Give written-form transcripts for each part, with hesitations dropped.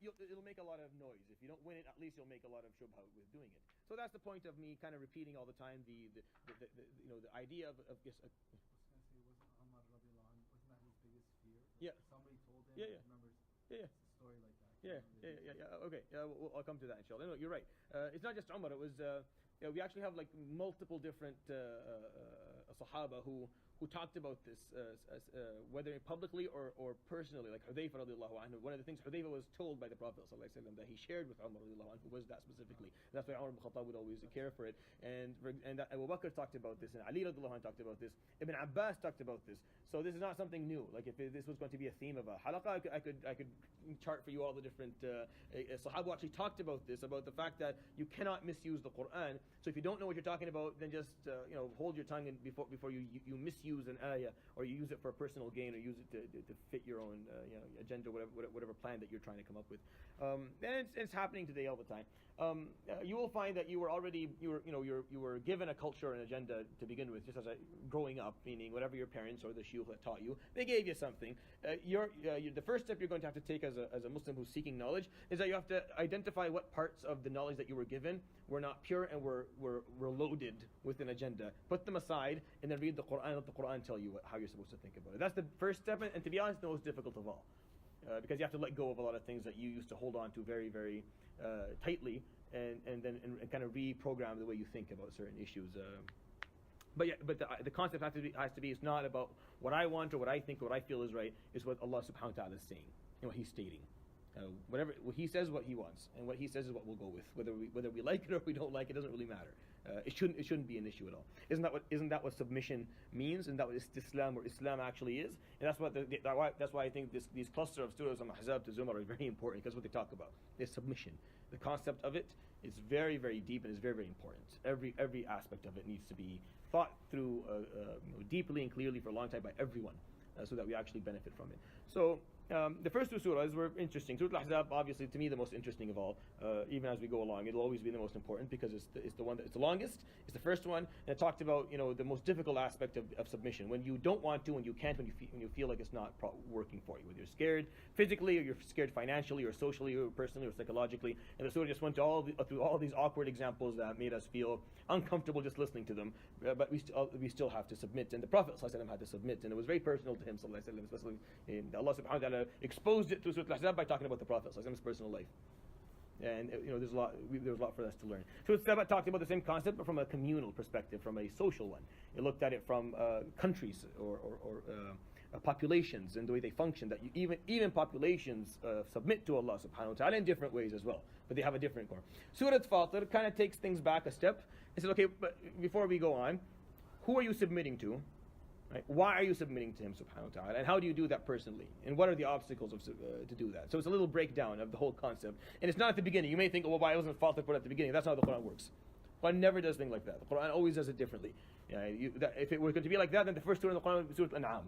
it'll make a lot of noise. If you don't win it, at least you'll make a lot of shubha with doing it. So that's the point of me kind of repeating all the time the idea of yes. I was going to say, wasn't Umar radiallahu anhu, wasn't that his biggest fear? Yeah. Somebody told him. Yeah. Remembers. Yeah. It's a story like that. Yeah. Okay. I'll come to that inshallah. No, you're right. It's not just Umar. It was. We actually have like multiple different Sahaba who talked about this, whether publicly or personally, like Hudayfa radiallahu anhu. One of the things Hudayfa was told by the Prophet sallallahu alaihi wasallam that he shared with Umar radiallahu anhu was that specifically. And that's why Umar ibn Khattab would always care for it. And Abu Bakr talked about this, and Ali radiallahu anhu talked about this. Ibn Abbas talked about this. So this is not something new. Like if this was going to be a theme of a halaqah, I could chart for you all the different Sahaba who actually talked about this, about the fact that you cannot misuse the Quran. So if you don't know what you're talking about, then just hold your tongue and before you misuse an ayah, or you use it for personal gain, or use it to fit your own agenda, whatever plan that you're trying to come up with. And it's happening today all the time. You will find that you were given a culture and agenda to begin with, just as growing up, meaning whatever your parents or the shuyukh that taught you, they gave you something. The first step you're going to have to take as a Muslim who's seeking knowledge is that you have to identify what parts of the knowledge that you were given were not pure and were loaded with an agenda. Put them aside and then read the Quran. Let the Quran tell you how you're supposed to think about it. That's the first step, and to be honest, the most difficult of all. Because you have to let go of a lot of things that you used to hold on to very, very tightly, and then kind of reprogram the way you think about certain issues. But the concept has to be it's not about what I want or what I think or what I feel is right. It's what Allah subhanahu wa ta'ala is saying and what He's stating. Whatever He says, what He wants, and what He says is what we'll go with. Whether we like it or we don't like it doesn't really matter. It shouldn't be an issue at all. Isn't that what submission means? And that what Islam or Islam actually is? And that's why I think these cluster of surahs from Ahzab to Zumar are very important, because what they talk about is submission. The concept of it is very, very deep and is very, very important. Every aspect of it needs to be thought through deeply and clearly for a long time by everyone, so that we actually benefit from it. So the first two surahs were interesting. Surah Al-Ahzab, obviously, to me, the most interesting of all. Even as we go along, it'll always be the most important because it's the one it's the longest. It's the first one, and it talked about the most difficult aspect of submission. When you don't want to, when you can't, when you feel like it's not working for you, whether you're scared physically, or you're scared financially, or socially, or personally, or psychologically. And the surah just went through all these awkward examples that made us feel uncomfortable just listening to them. But we still have to submit, and the Prophet ﷺ had to submit, and it was very personal to him, ﷺ, especially in Allah subhanahu wa ta'ala exposed it through Surah Al-Ahzab by talking about the Prophet ﷺ's personal life. And there's a lot for us to learn. Surah Al-Sabat talked about the same concept, but from a communal perspective, from a social one. It looked at it from countries or populations and the way they function. That even populations submit to Allah subhanahu wa ta'ala in different ways as well, but they have a different core. Surah Fatir kind of takes things back a step and says, okay, but before we go on, who are you submitting to? Right? Why are you submitting to Him subhanahu wa ta'ala? And how do you do that personally? And what are the obstacles to do that? So it's a little breakdown of the whole concept. And it's not at the beginning. You may think, well, why wasn't Fatir put at the beginning? That's not how the Quran works. The Quran never does things like that. The Quran always does it differently. If it were going to be like that, then the first surah in the Quran would be Surah Al-An'am.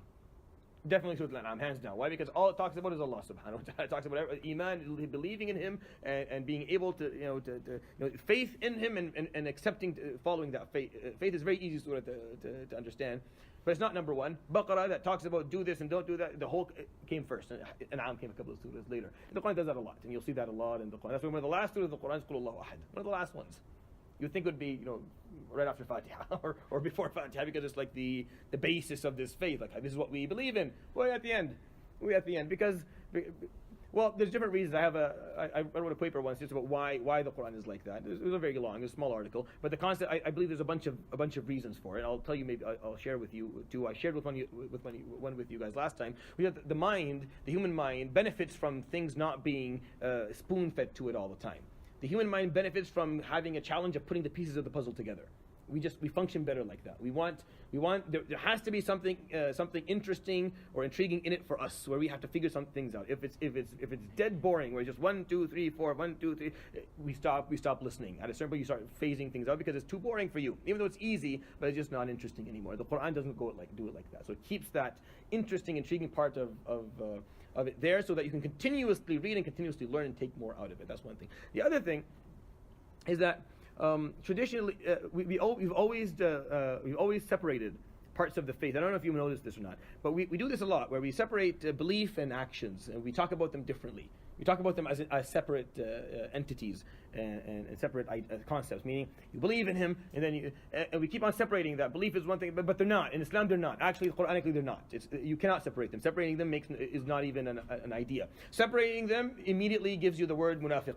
Definitely Surah Al-An'am, hands down. Why? Because all it talks about is Allah subhanahu wa ta'ala. It talks about Iman, believing in Him, and being able to, faith in Him and accepting, following that faith. Faith is very easy surah to understand. But it's not number one. Baqarah, that talks about do this and don't do that, the whole came first. An'am came a couple of surahs later. And the Quran does that a lot, and you'll see that a lot in the Quran. That's one of the last surahs of the Quran is Qul Allahu Ahad. One of the last ones. You would think it would be, right after Fatiha or before Fatiha, because it's like the basis of this faith. Like, this is what we believe in. We're at the end. Because, well, there's different reasons. I wrote a paper once just about why the Quran is like that. It was a very long, a small article, but the concept, I believe there's a bunch of reasons for it. I'll tell you, maybe I'll share with you too. I shared one with you guys last time. We have the human mind benefits from things not being spoon-fed to it all the time. The human mind benefits from having a challenge of putting the pieces of the puzzle together. We function better like that. There has to be something interesting or intriguing in it for us, where we have to figure some things out. If it's dead boring, where it's just 1, 2, 3, 4, 1, 2, 3, we stop listening. At a certain point, you start phasing things out because it's too boring for you. Even though it's easy, but it's just not interesting anymore. The Quran doesn't do it like that. So it keeps that interesting, intriguing part of it there, so that you can continuously read and continuously learn and take more out of it. That's one thing. The other thing is that traditionally, we've always separated parts of the faith. I don't know if you noticed this or not, but we do this a lot, where we separate belief and actions, and we talk about them differently. We talk about them as separate entities and separate concepts, meaning you believe in him, and then and we keep on separating that. Belief is one thing, but they're not. In Islam, they're not. Actually, Quranically, they're not. You cannot separate them. Separating them is not even an idea. Separating them immediately gives you the word munafiq.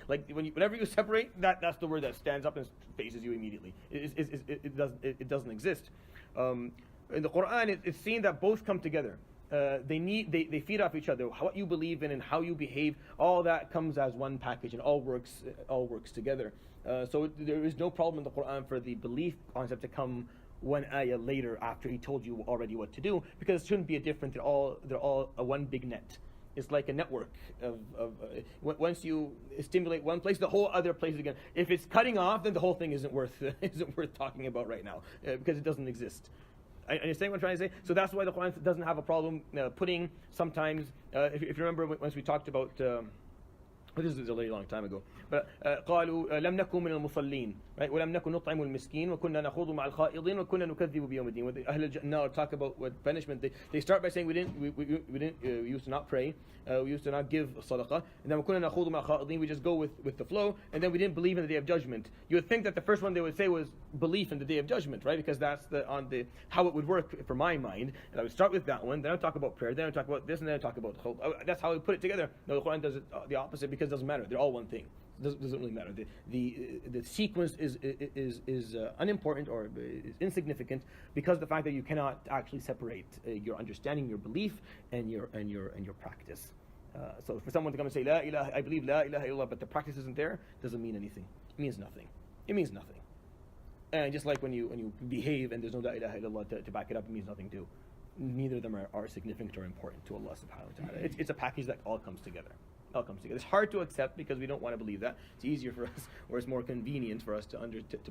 Like whenever you separate, that's the word that stands up and faces you immediately. It doesn't exist. In the Quran, it's seen that both come together. They feed off each other. What you believe in and how you behave, all that comes as one package and all works together. So there is no problem in the Quran for the belief concept to come one ayah later after he told you already what to do, because it shouldn't be a different. They're all a one big net. It's like a network of once you stimulate one place, the whole other place again. If it's cutting off, then the whole thing isn't worth talking about right now, because it doesn't exist. I understand what I'm trying to say? So that's why the Quran doesn't have a problem putting sometimes, if you remember once we talked about, this is a very long time ago, but قالوا لم نكن من المصلين, right? ولم نكن نطعم المسكين وكنا نخوض مع الخائضين وكنا نكذب بيوم الدين. When the أهل الجنة talk about what punishment, they start by saying we used to not pray, we used to not give sadaqah, and then وكنا نخوض مع الخائضين, we just go with the flow, and then we didn't believe in the day of judgment. You would think that the first one they would say was belief in the day of judgment, right? Because that's how it would work for my mind. And I would start with that one, then I would talk about prayer, then I would talk about this, and then I would talk about khawf. That's how I put it together. No, the Quran does it the opposite, because it doesn't matter. They're all one thing. It doesn't really matter. The sequence is unimportant or is insignificant, because the fact that you cannot actually separate your understanding, your belief, and your practice. So for someone to come and say, I believe La ilaha illallah, but the practice isn't there, doesn't mean anything. It means nothing. It means nothing. And just like when you behave and there's no La ilaha illallah to back it up, it means nothing too. Neither of them are significant or important to Allah subhanahu wa ta'ala. It's a package that all comes together. It's hard to accept because we don't want to believe that. It's easier for us, or it's more convenient for us to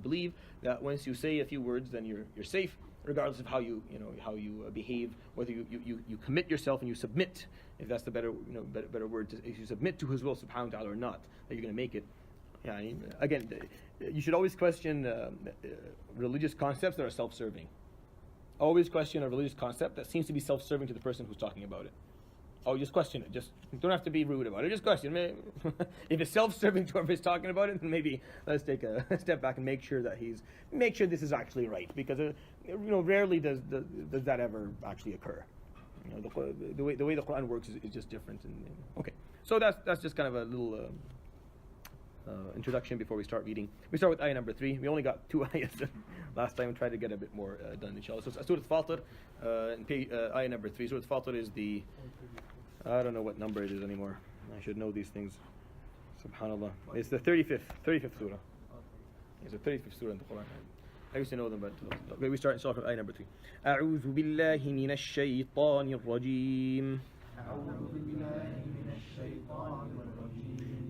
believe that once you say a few words, then you're safe, regardless of how you behave, whether you commit yourself and you submit, if that's the better word, if you submit to His will subhanahu wa ta'ala or not, that you're going to make it. Yeah, again, you should always question religious concepts that are self-serving. Always question a religious concept that seems to be self-serving to the person who's talking about it. Oh, just question it. Just don't have to be rude about it. Just question it. If it's self-serving to whoever's talking about it, then maybe let's take a step back and make sure this is actually right, because rarely does that ever actually occur. The way the Quran works is just different. Okay, so that's just kind of a little introduction before we start reading. We start with ayah number 3. We only got 2 ayahs last time. We tried to get a bit more done, inshallah. So Surah Fatir, ayah number 3. Surah Fatir is the, I don't know what number it is anymore. I should know these things. Subhanallah. It's the 35th surah. It's the 35th surah in the Quran. I used to know them, but we start from ayah number 3. أعوذ بالله من الشيطان الرجيم.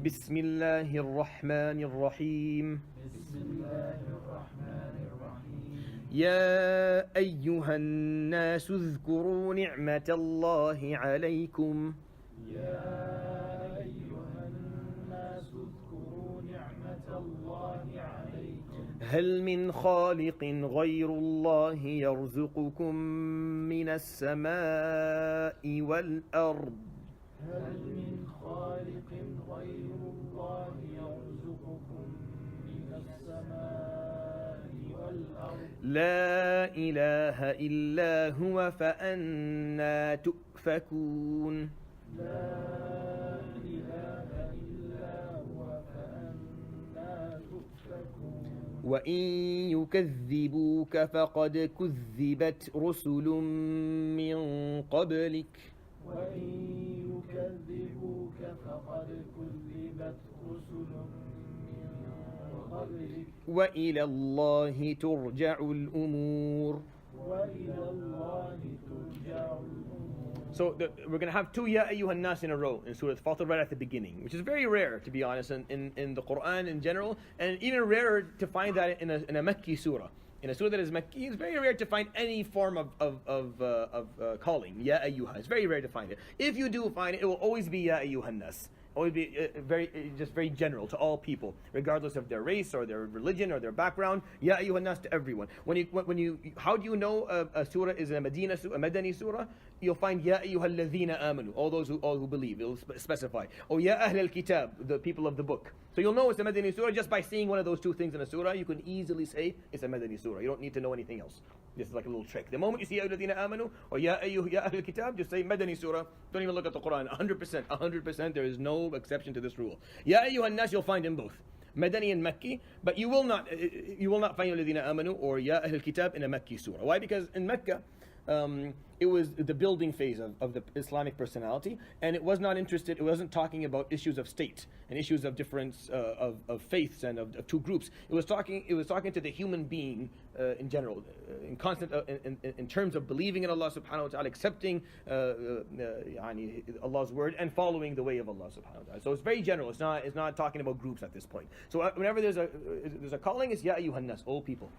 بسم الله الرحمن الرحيم. يا أيها الناس اذكروا نعمة الله عليكم. هل من خالق غير الله يرزقكم من السماء والأرض. لا إله إلا هو فأنى تؤفكون. وإن يكذبوك فقد كذبت رسل من قبلك. وإلى الله ترجع الأمور. So we're going to have 2 Ya Ayyuhan Nas in a row in Surah Fatir right at the beginning, which is very rare, to be honest, in the Quran in general, and even rarer to find that in a Makki surah. In a surah that is Makki, it's very rare to find any form of calling, Ya Ayyuha. It's very rare to find it. If you do find it, it will always be Ya Ayyuhan Nas. Always be just very general to all people, regardless of their race or their religion or their background. Ya ayyuhan nas, to everyone. How do you know a surah is a Madani surah? You'll find Ya ayyuhal ladhina amanu, all who believe. It'll specify. Or Ya ahlal kitab, the people of the book. So you'll know it's a Madani surah just by seeing one of those two things in a surah. You can easily say it's a Madani surah. You don't need to know anything else. This is like a little trick. The moment you see Ya ayyuhal ladhina amanu or Ya ahlal kitab, just say Madani surah. Don't even look at the Quran. 100%. There is no exception to this rule. Ya ayyuhan nas, you'll find in both Madani and Makki, but you will not find Alladhina amanu or Ya Ahl Kitab in a Makki surah. Why? Because in Mecca, it was the building phase of the Islamic personality, and it wasn't talking about issues of state and issues of difference of faiths and of two groups. It was talking to the human being in general, in terms of believing in Allah subhanahu wa ta'ala, accepting Allah's word and following the way of Allah subhanahu wa ta'ala. So it's very general. It's not talking about groups at this point. So whenever there's a calling, it's Ya ayyuhan nas, all people,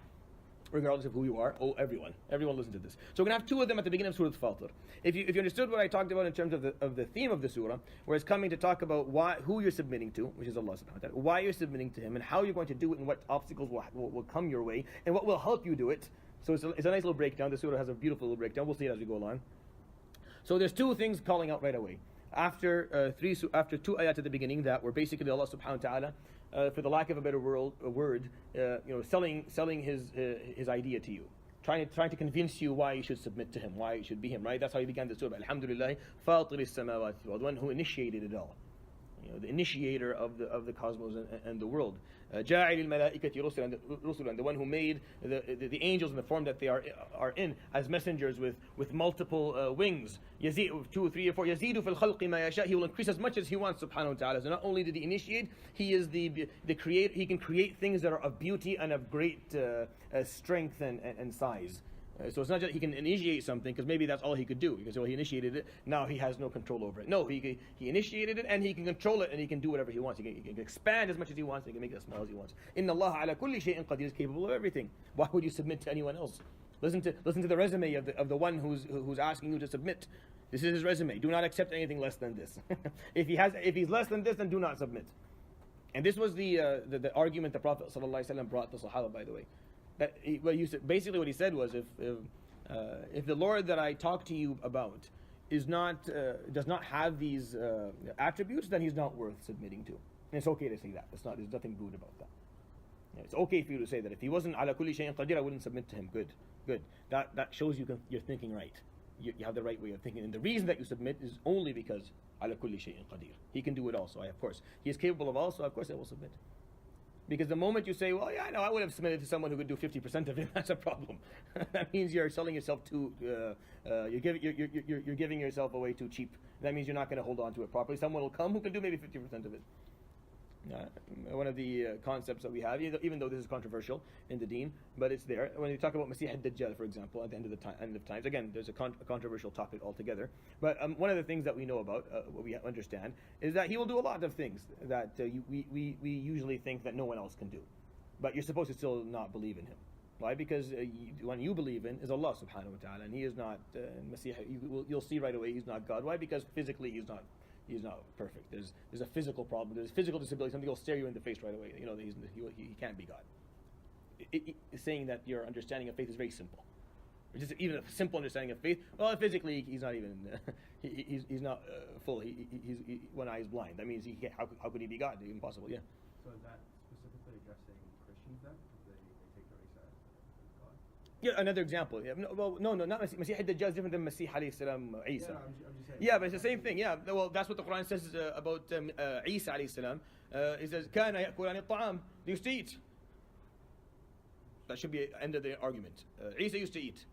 regardless of who you are. Everyone listen to this. So we're going to have two of them at the beginning of Surah Fatir. If you understood what I talked about in terms of the theme of the surah, where it's coming to talk about who you're submitting to, which is Allah subhanahu wa ta'ala, why you're submitting to Him, and how you're going to do it, and what obstacles will come your way, and what will help you do it. So it's a nice little breakdown. The surah has a beautiful little breakdown. We'll see it as we go along. So there's two things calling out right away. After two ayat at the beginning that were basically Allah subhanahu wa ta'ala, for the lack of a better word, selling his idea to you, trying to convince you why you should submit to Him, why you should be Him. Right? That's how he began the surah. Alhamdulillah, Fatir as-samawati wal ard, the one who initiated it all, the initiator of the cosmos and the world. Ja'il al-malaikati rusulan, the one who made the angels in the form that they are in as messengers with multiple wings. Yazid 2, 3, or 4. Yazidu fil khalqi ma yasha. He will increase as much as He wants, subhanahu wa ta'ala. So not only did He initiate, He is the creator. He can create things that are of beauty and of great strength and size. So it's not just He can initiate something because maybe that's all He could do, because He initiated it, now He has no control over it. No, He initiated it and He can control it and He can do whatever He wants. He can expand as much as He wants, He can make it as small as He wants. Inna Allah ala kulli shay'in qadir, is capable of everything. Why would you submit to anyone else? Listen to the resume of the one who's asking you to submit. This is his resume. Do not accept anything less than this. If he's less than this, then do not submit. And this was the argument the Prophet ﷺ brought the Sahaba, by the way. Basically what he said was, if the Lord that I talk to you about does not have these attributes, then He's not worth submitting to. And it's okay to say that. There's nothing rude about that. It's okay for you to say that. If He wasn't ala kulli shay'in qadir, I wouldn't submit to Him. Good. That shows you're thinking right. You have the right way of thinking. And the reason that you submit is only because ala kulli shay'in qadir. He can do it also. Of course, He is capable of all, so of course I will submit. Because the moment you say, well, yeah, no, I would have submitted to someone who could do 50% of it, that's a problem. That means you're selling yourself you're giving yourself away too cheap. That means you're not going to hold on to it properly. Someone will come who can do maybe 50% of it. One of the concepts that we have, even though this is controversial in the deen, but it's there. When you talk about Masih ad-Dajjal, for example, at the end of times, again, there's a controversial topic altogether. But one of the things that we know about, what we understand, is that he will do a lot of things that we usually think that no one else can do. But you're supposed to still not believe in him. Why? Because the one you believe in is Allah subhanahu wa ta'ala, and He is not Masih. You'll see right away He's not God. Why? Because physically He's not perfect. There's a physical problem. There's physical disability. Something will stare you in the face right away. He can't be God. Saying that your understanding of faith is very simple. Just even a simple understanding of faith. Well, physically He's not even. He's not full. He's one eye is blind. That means how could He be God? Impossible. Yeah. So is that specifically addressing Christians then? Because they take the Isa as God? Yeah, another example. Yeah, no, not Masih. Masih ad-Dajjal is different than Masih alayhi salam Isa. Yeah, I'm just saying. Yeah, but it's the same thing. Yeah, well, that's what the Quran says about Isa alayhi salam. It says, "Kana ya'kulani at-ta'am." They used to eat. That should be the end of the argument. Isa used to eat.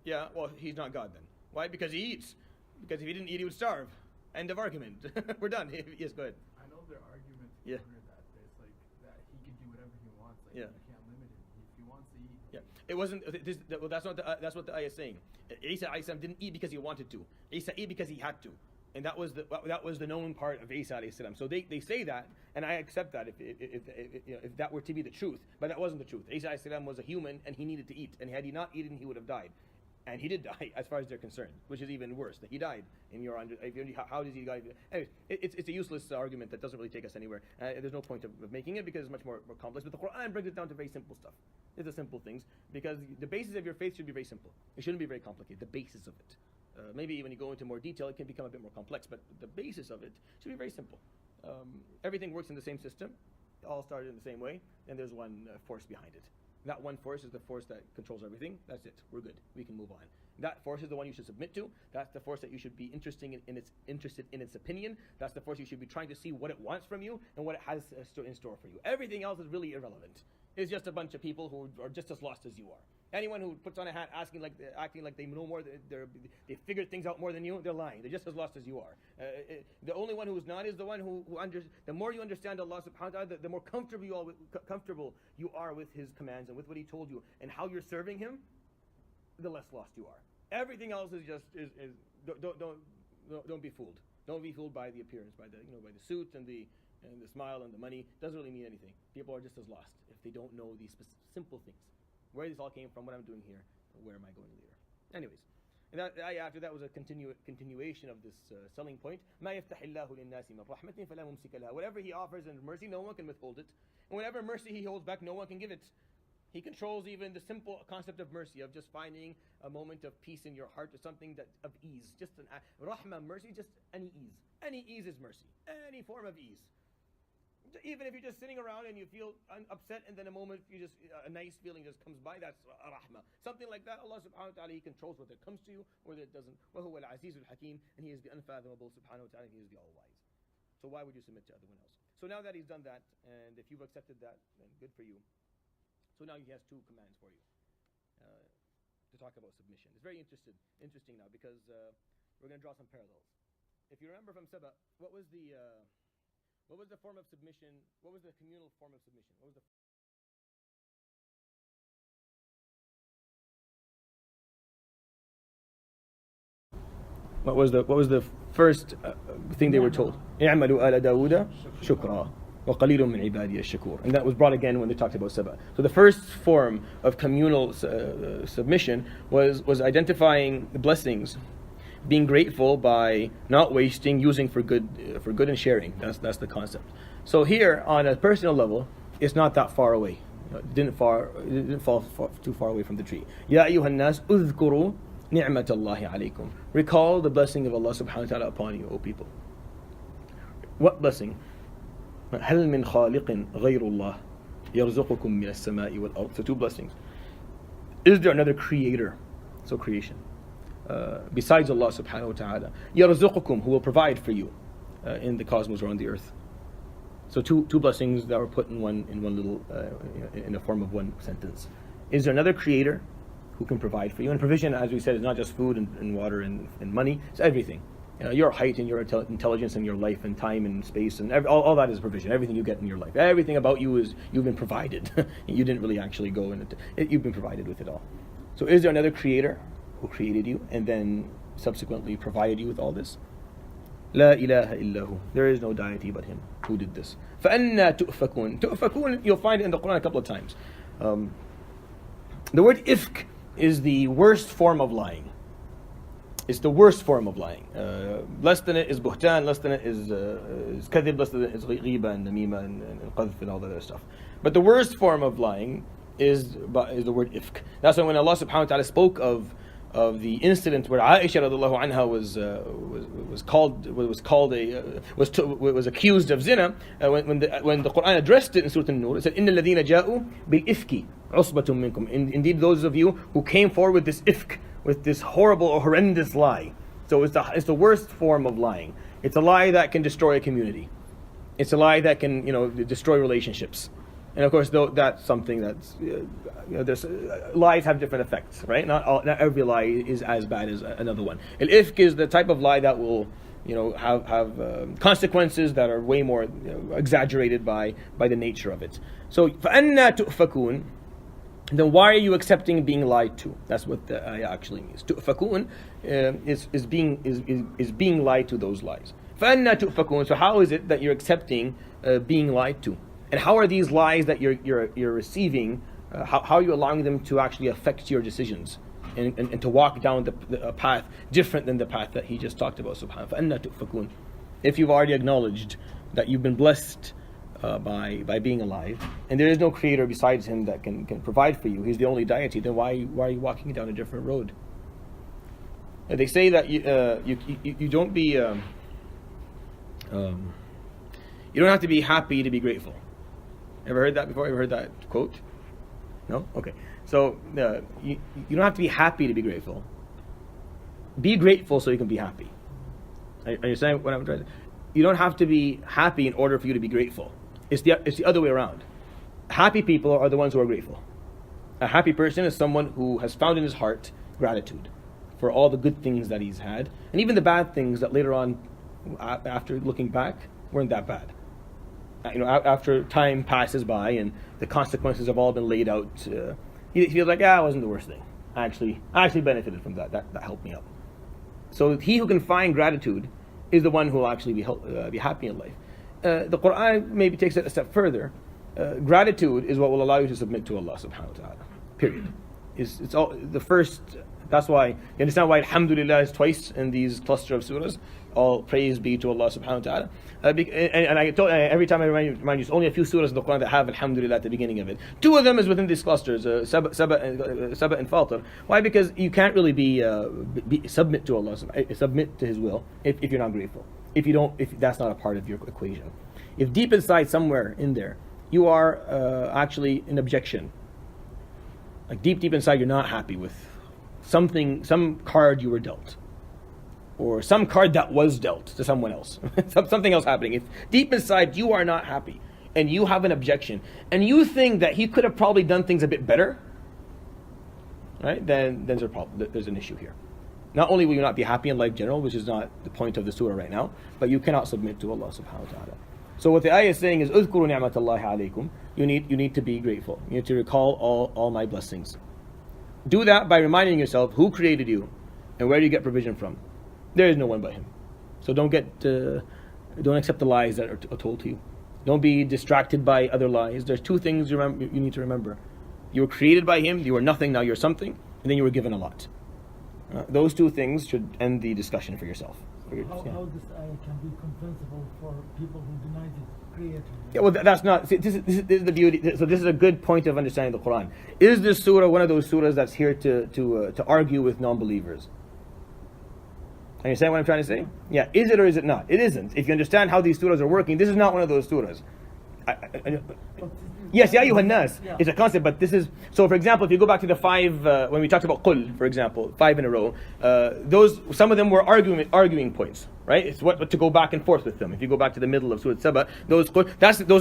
Yeah, well, he's not God then. Why? Because he eats. Because if he didn't eat, he would starve. End of argument. We're done. Yes, go ahead. I know their arguments Yeah. counter that. It's like that He can do whatever He wants. Like Yeah. You can't limit Him. If He wants to eat. Yeah, it wasn't. Well, that's what the ayah is saying. Isa alayhi salam didn't eat because he wanted to. Isa ate because he had to, and that was the known part of Isa alayhi salam. So they say that, and I accept that if that were to be the truth, but that wasn't the truth. Isa alayhi salam was a human and he needed to eat, and had he not eaten, he would have died. And he did die, as far as they're concerned, which is even worse, that he died. And how does he die? Anyways, it's a useless argument that doesn't really take us anywhere. There's no point of making it because it's much more complex. But the Quran brings it down to very simple stuff. It's the simple things, because the basis of your faith should be very simple. It shouldn't be very complicated, the basis of it. Maybe when you go into more detail, it can become a bit more complex, but the basis of it should be very simple. Everything works in the same system. It all started in the same way, and there's one force behind it. That one force is the force that controls everything. That's it. We're good. We can move on. That force is the one you should submit to. That's the force that you should be interested in its opinion. That's the force you should be trying to see what it wants from you and what it has in store for you. Everything else is really irrelevant. It's just a bunch of people who are just as lost as you are. Anyone who puts on a hat acting like they know more, they figured things out more than you, they're lying. They're just as lost as you are. The only one who is not is the one who the more you understand Allah subhanahu wa ta'ala, the more comfortable you are with His commands and with what He told you and how you're serving Him, the less lost you are. Everything else is just don't be fooled. Don't be fooled by the appearance, by the suit and the smile and the money. Doesn't really mean anything. People are just as lost if they don't know these simple things. Where this all came from, what I'm doing here, where am I going later? Anyways, and after that was a continuation of this selling point. مَا يَفْتَحِ اللَّهُ لِلنَّاسِ مِنْ رَحْمَةٍ فَلَا مُمْسِكَ لَهَا. Whatever He offers in mercy, no one can withhold it. And whatever mercy He holds back, no one can give it. He controls even the simple concept of mercy, of just finding a moment of peace in your heart, or something of ease. Just an rahmah, mercy, just any ease. Any ease is mercy. Any form of ease. Even if you're just sitting around and you feel upset, and then a moment a nice feeling just comes by, that's rahmah. Something like that, Allah subhanahu wa ta'ala, He controls whether it comes to you or whether it doesn't. وَهُوَ الْعَزِيزُ الْحَكِيمُ. And He is the unfathomable subhanahu wa ta'ala, He is the all-wise. So why would you submit to anyone else? So now that He's done that, and if you've accepted that, then good for you. So now He has two commands for you to talk about submission. It's very interesting now, because we're going to draw some parallels. If you remember from Sabah, what was the form of submission? What was the communal form of submission? What was the first thing they were told? اعملوا آل داود شكرا وقليل من عبادي الشكور. And that was brought again when they talked about Sabah. So the first form of communal submission was identifying the blessings, being grateful by not wasting, using for good and sharing. That's the concept. So here, on a personal level, it's not that far away. It didn't fall too far away from the tree. Ya ayyuhan nas udhkuru ni'matallahi alaykum. Recall the blessing of Allah subhanahu wa ta'ala upon you, O people. What blessing? هل من خالق غير الله يرزقكم من السماء والأرض. So two blessings. Is there another creator? So creation. Besides Allah subhanahu wa ta'ala, يرزقكم, who will provide for you in the cosmos or on the earth. So two blessings that were put in one little in the form of one sentence. Is there another creator who can provide for you? And provision, as we said, is not just food and water and money. It's everything. Your height and your intelligence and your life and time and space and all that is provision. Everything you get in your life, everything about you you've been provided. You didn't really actually go in it. You've been provided with it all. So is there another creator who created you and then subsequently provided you with all this? La ilaha illahu. There is no deity but Him who did this. فَأَنَّا تُؤْفَكُونَ. Tu'fakun, you'll find it in the Quran a couple of times. The word ifk is the worst form of lying. It's the worst form of lying. Less than it is buhtan, less than it is kadhib, less than it is ghiba and namima and qadhf and all that other stuff. But the worst form of lying is the word ifk. That's why when Allah subhanahu wa ta'ala spoke of the incident where Aisha radiallahu anha was accused of zina, when the Quran addressed it in Surah An-Nur, it said, إِنَّ الَّذِينَ جَاءُوا بِالْإِفْكِ عُصْبَةٌ مِّنْكُمْ. Indeed, those of you who came forward with this ifk, with this horrible or horrendous lie. So it's the worst form of lying. It's a lie that can destroy a community. It's a lie that can destroy relationships. And of course, that's something that's lies have different effects, right? Not every lie is as bad as another one. Al-ifk is the type of lie that will have consequences that are way more exaggerated by the nature of it. So فَأَنَّا تُؤْفَكُونَ. Then why are you accepting being lied to? That's what the ayah actually means. Tu'fakun is being lied to, those lies. فَأَنَّا تُؤْفَكُونَ. So how is it that you're accepting being lied to? And how are these lies that you're receiving? How are you allowing them to actually affect your decisions? and to walk down a path different than the path that he just talked about. Subhanahu فَأَنَّا تُؤْفَكُونَ. If you've already acknowledged that you've been blessed by being alive, and there is no creator besides him that can provide for you, he's the only deity, then why are you walking down a different road? They say that you don't be you don't have to be happy to be grateful. Ever heard that before? Ever heard that quote? No? Okay. So you don't have to be happy to be grateful. Be grateful so you can be happy. Are you understand what I'm trying to say? You don't have to be happy in order for you to be grateful. It's the other way around. Happy people are the ones who are grateful. A happy person is someone who has found in his heart gratitude for all the good things that he's had, and even the bad things that later on, after looking back, weren't that bad. After time passes by and the consequences have all been laid out, he feels like, it wasn't the worst thing. I actually benefited from that. That helped me out. So he who can find gratitude is the one who will actually be happy in life. The Quran maybe takes it a step further. Gratitude is what will allow you to submit to Allah subhanahu wa ta'ala. Period. It's all the first. That's why you understand why Alhamdulillah is twice in these cluster of surahs. All praise be to Allah subhanahu wa ta'ala. And I told every time I remind you, there's only a few surahs in the Quran that have Alhamdulillah at the beginning of it. Two of them is within these clusters, Saba and Fatir. Why? Because you can't really submit to Allah, submit to His will if you're not grateful. If that's not a part of your equation. If deep inside somewhere in there you are actually in objection, like deep inside you're not happy with some card you were dealt, or some card that was dealt to someone else, something else happening. If deep inside you are not happy and you have an objection and you think that he could have probably done things a bit better, right? Then there's a problem. There's an issue here. Not only will you not be happy in life general, which is not the point of the surah right now, but you cannot submit to Allah subhanahu wa ta'ala. So what the ayah is saying is, "Uzkuru ni'matallahi alaykum." You need to be grateful. You need to recall all my blessings. Do that by reminding yourself who created you and where do you get provision from. There is no one but Him. So don't accept the lies that are told to you. Don't be distracted by other lies. There's two things you need to remember. You were created by Him. You were nothing. Now you're something. And then you were given a lot. Those two things should end the discussion for yourself. How this ayah can be compensable for people who deny the Creator? Yeah, well, that's not. See, this is the beauty. So this is a good point of understanding the Quran. Is this surah one of those surahs that's here to argue with non-believers? Understand what I'm trying to say? Yeah. Is it or is it not? It isn't. If you understand how these surahs are working, this is not one of those surahs. Yes, Ya Ayyuhan Nas. It's a concept, but this is. So, for example, if you go back to the 5, when we talked about Qul, for example, 5 in a row, some of them were arguing points, right? It's what to go back and forth with them. If you go back to the middle of Surah Saba, those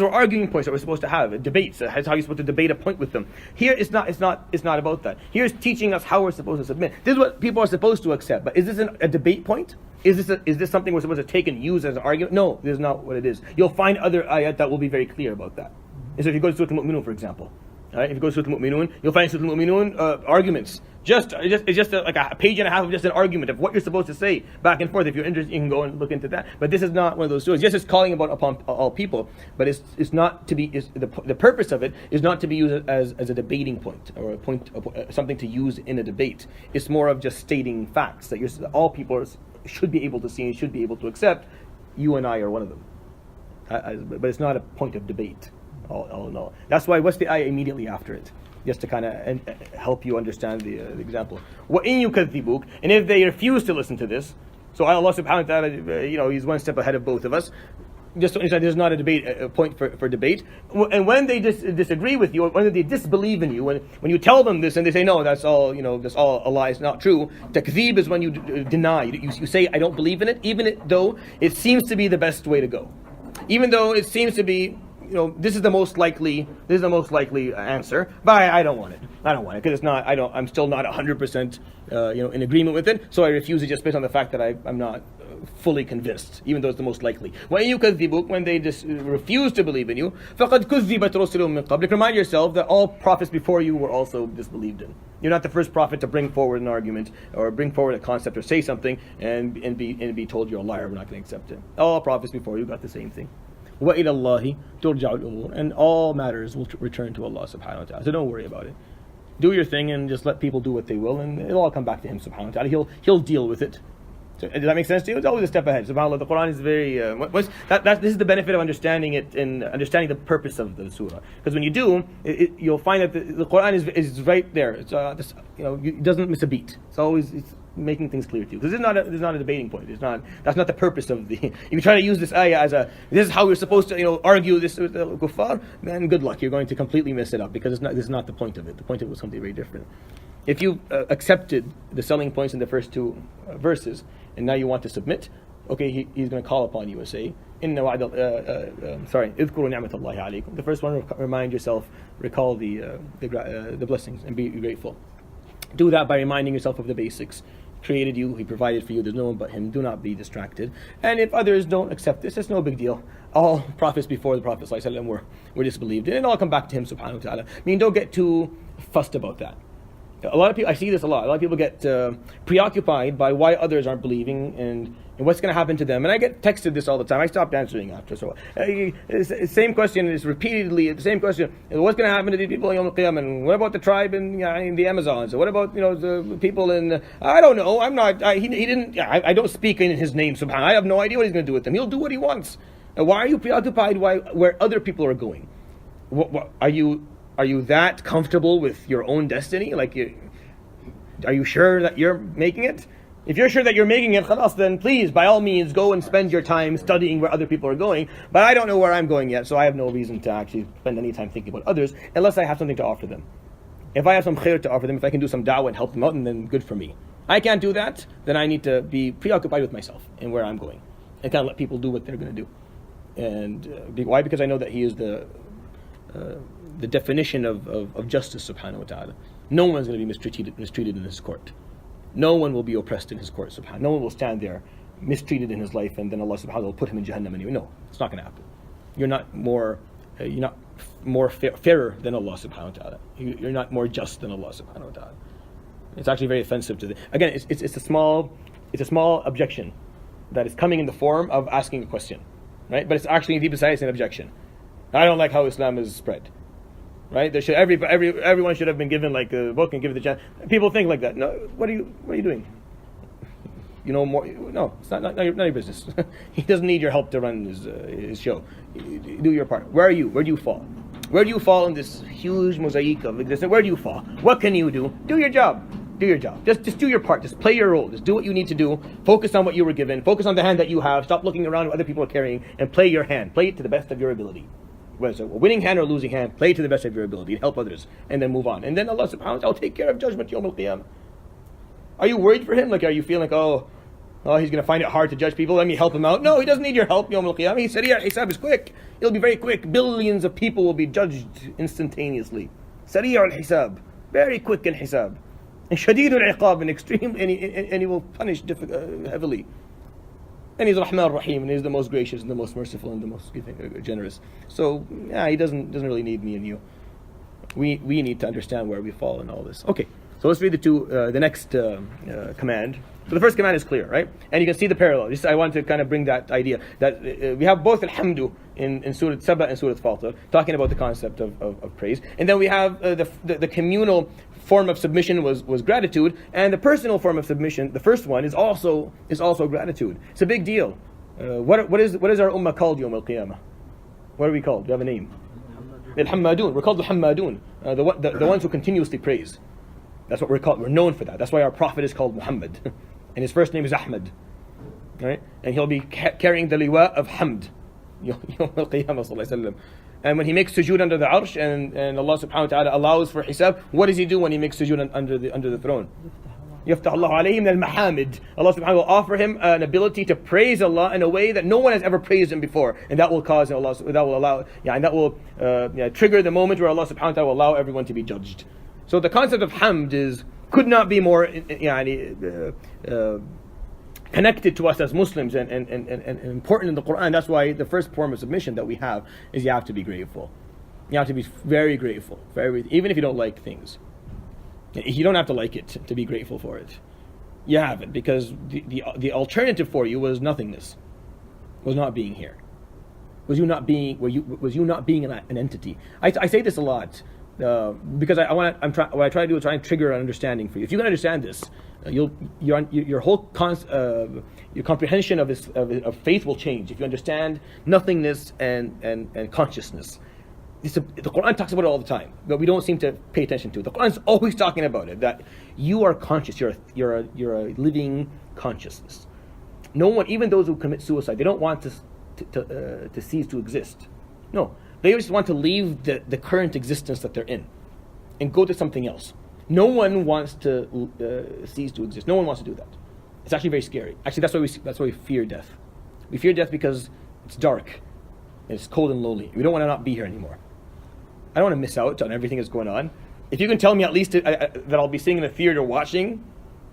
are arguing points that we're supposed to have, debates. That's how you're supposed to debate a point with them. Here, it's not about that. Here's teaching us how we're supposed to submit. This is what people are supposed to accept. But is this a debate point? Is this something we're supposed to take and use as an argument? No, this is not what it is. You'll find other ayat that will be very clear about that. So if you go to Surah Al-Mu'minun, for example, right? If you go to Surah Al-Mu'minun, you'll find Surah Al-Mu'minun arguments. It's just like a page and a half of just an argument of what you're supposed to say back and forth. If you're interested, you can go and look into that. But this is not one of those surahs. Yes, it's calling upon all people, but it's not to be. The purpose of it is not to be used as a debating point or a point something to use in a debate. It's more of just stating facts that all people should be able to see and should be able to accept. You and I are one of them. But it's not a point of debate. All in all. That's why, what's the ayah immediately after it? Just to kind of help you understand the example. وَإِن يُكَذِّبُوكَ. And if they refuse to listen to this, so Allah subhanahu wa ta'ala, He's one step ahead of both of us. Just to understand, there's not a point for debate. And when they disagree with you, or when they disbelieve in you, when you tell them this and they say, no, that's all a lie, it's not true. Takzeeb is when you deny. You say, I don't believe in it, even though it seems to be the best way to go. Even though it seems to be, this is the most likely answer, but I don't want it. I don't want it because it's not. I'm still not 100% in agreement with it. So I refuse it just based on the fact that I'm not fully convinced, even though it's the most likely. When they just refuse to believe in you, فَقَدْ كُذِّبَتْ رُسُلٌ مِّن قَبْلِكَ. Remind yourself that all prophets before you were also disbelieved in. You're not the first prophet to bring forward an argument or bring forward a concept or say something and be told you're a liar. We're not going to accept it. All prophets before you got the same thing. وَإِلَى اللَّهِ تُرْجَعُ الْأُمُورِ. And all matters will return to Allah subhanahu wa ta'ala. So don't worry about it. do your thing and just let people do what they will, and it'll all come back to him, subhanahu wa ta'ala. He'll deal with it. So, does that make sense to you? It's always a step ahead. SubhanAllah, the Quran is very... this is the benefit of understanding it and understanding the purpose of the surah. Because when you do, you'll find that the Quran is right there. It's, it doesn't miss a beat. It's making things clear to you. Because this is not a debating point. That's not the purpose of the... If you try to use this ayah as this is how we're supposed to argue this with the kuffar, then good luck. You're going to completely mess it up, because this is not the point of it. The point of it was something very different. If you accepted the selling points in the first two verses, and now you want to submit, okay, he's going to call upon you and say, اذكروا نعمة الله عليكم. The first one, remind yourself, recall the blessings and be grateful. Do that by reminding yourself of the basics. Created you, he provided for you, there's no one but him, do not be distracted. And if others don't accept this, it's no big deal. All prophets before the Prophet ﷺ were disbelieved, and it'll all come back to him, subhanahu wa ta'ala. I mean, don't get too fussed about that. A lot of people, I see this a lot. A lot of people get preoccupied by why others aren't believing and what's going to happen to them. And I get texted this all the time. I stopped answering after. So, same question is repeatedly the same question. What's going to happen to these people in Yawm al-Qiyamah? And what about the tribe in the Amazons? What about the people in? I don't know. I'm not. He didn't. I don't speak in his name. Subhanallah. I have no idea what he's going to do with them. He'll do what he wants. Why are you preoccupied? Where other people are going? Are you that comfortable with your own destiny? Are you sure that you're making it? If you're sure that you're making it, khalas, then please, by all means, go and spend your time studying where other people are going. But I don't know where I'm going yet, so I have no reason to actually spend any time thinking about others, unless I have something to offer them. If I have some khair to offer them, if I can do some da'wah and help them out, then good for me. I can't do that, then I need to be preoccupied with myself and where I'm going. And kind of let people do what they're going to do. And why? Because I know that he is the definition of justice, subhanahu wa ta'ala. No one's going to be mistreated in his court. No one will be oppressed in his court, subhanahu. No one will stand there mistreated in his life and then Allah subhanahu wa ta'ala will put him in Jahannam anyway. No, it's not going to happen. You're not more fairer than Allah subhanahu wa ta'ala. You're not more just than Allah subhanahu wa ta'ala. It's actually very offensive to again, it's a small objection that is coming in the form of asking a question, right? But it's actually deep inside it's an objection. I don't like how Islam is spread. Right? There should everyone should have been given like a book and given the chance. People think like that. No, what are you doing? You know more. No, it's not your business. He doesn't need your help to run his show. Do your part. Where are you? Where do you fall? Where do you fall in this huge mosaic of existence? Where do you fall? What can you do? Do your job. Do your job. Just do your part. Just play your role. Just do what you need to do. Focus on what you were given. Focus on the hand that you have. Stop looking around what other people are carrying and play your hand. Play it to the best of your ability. Whether it's a winning hand or a losing hand, play to the best of your ability and help others, and then move on. And then Allah subhanahu wa ta'ala will take care of judgment Yawm al-Qiyamah. Are you worried for him? Like, are you feeling like, oh, he's going to find it hard to judge people, let me help him out? No, he doesn't need your help Yawm al-Qiyamah. He said, Hisab is quick. It'll be very quick. Billions of people will be judged instantaneously. Sari' al-Hisab. Very quick in Hisab. And Shadid al-Iqab, and extreme, and he will punish heavily. And he's Rahman Rahim, and he's the most gracious and the most merciful and the most generous. So, he doesn't really need me and you. We need to understand where we fall in all this. Okay, so let's read the next command. So the first command is clear, right? And you can see the parallel. I want to kind of bring that idea that we have both Alhamdu in Surah Saba and Surah Fatir, talking about the concept of praise. And then we have the communal form of submission was gratitude, and the personal form of submission, the first one, is also gratitude. It's a big deal. What is our ummah called Yawm al-Qiyamah? What are we called? Do you have a name? Al-Hammadun. We're called the Hammadun, the ones who continuously praise. That's what we're called. We're known for that. That's why our prophet is called Muhammad, and his first name is Ahmad. Right? And he'll be carrying the liwa of Hamd, Yawm al-Qiyamah sallallahu alaihi wasallam. And when he makes sujood under the arsh and Allah subhanahu wa ta'ala allows for hisab, what does he do when he makes sujood under the throne? يفتح الله عليه من المحامد. Allah subhanahu wa ta'ala will offer him an ability to praise Allah in a way that no one has ever praised him before, and that will cause Allah, that will allow, and that will trigger the moment where Allah subhanahu wa ta'ala will allow everyone to be judged. So the concept of hamd could not be more connected to us as Muslims and important in the Quran. That's why the first form of submission that we have is you have to be grateful. You have to be very grateful, even if you don't like things. You don't have to like it to be grateful for it. You have it because the alternative for you was nothingness, was not being here, was you not being an entity. I say this a lot. because what I try to do is try and trigger an understanding for you. If you can understand this, your whole your comprehension of faith will change. If you understand nothingness and consciousness. The Quran talks about it all the time, but we don't seem to pay attention to it. The Quran's always talking about it, that you are conscious. You're a living consciousness. No one, even those who commit suicide, they don't want to cease to exist. No, they just want to leave the current existence that they're in and go to something else. No one wants to cease to exist. No one wants to do that. It's actually very scary. Actually, that's why we fear death. We fear death because it's dark and it's cold and lonely. We don't want to not be here anymore. I don't want to miss out on everything that's going on. If you can tell me at least that I'll be sitting in the theater watching,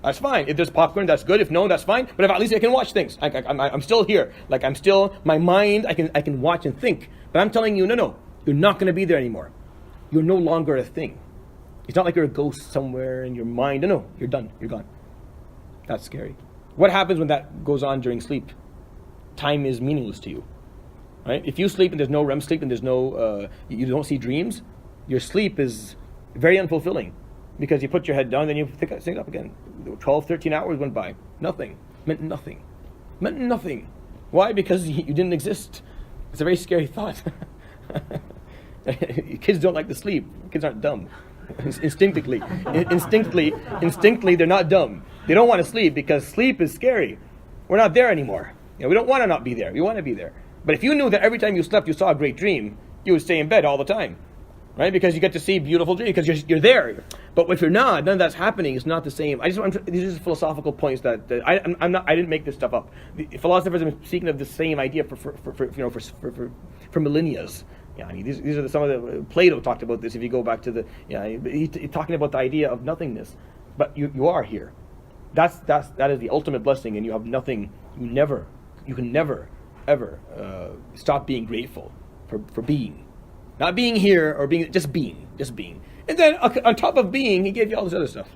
that's fine. If there's popcorn, that's good. If no, that's fine. But if at least I can watch things, I'm still here. Like I'm still, my mind, I can watch and think. But I'm telling you, no, you're not going to be there anymore. You're no longer a thing. It's not like you're a ghost somewhere in your mind. No, you're done. You're gone. That's scary. What happens when that goes on during sleep? Time is meaningless to you. Right? If you sleep and there's no REM sleep and there's no, you don't see dreams, your sleep is very unfulfilling because you put your head down and then you think it up again. 12, 13 hours went by. Nothing. Meant nothing. Meant nothing. Why? Because you didn't exist. It's a very scary thought. Kids don't like to sleep. Kids aren't dumb. Instinctively, they're not dumb. They don't want to sleep because sleep is scary. We're not there anymore. We don't want to not be there. We want to be there. But if you knew that every time you slept you saw a great dream, you would stay in bed all the time, right? Because you get to see beautiful dreams because you're there. But if you're not, none of that's happening. It's not the same. These are just philosophical points that I didn't make this stuff up. The philosophers have been speaking of the same idea for millennia. Yeah, these are some of the Plato talked about this. If you go back to he's talking about the idea of nothingness, but you are here. That is the ultimate blessing, and you have nothing. You can never ever stop being grateful for being, not being here or just being. And then on top of being, he gave you all this other stuff.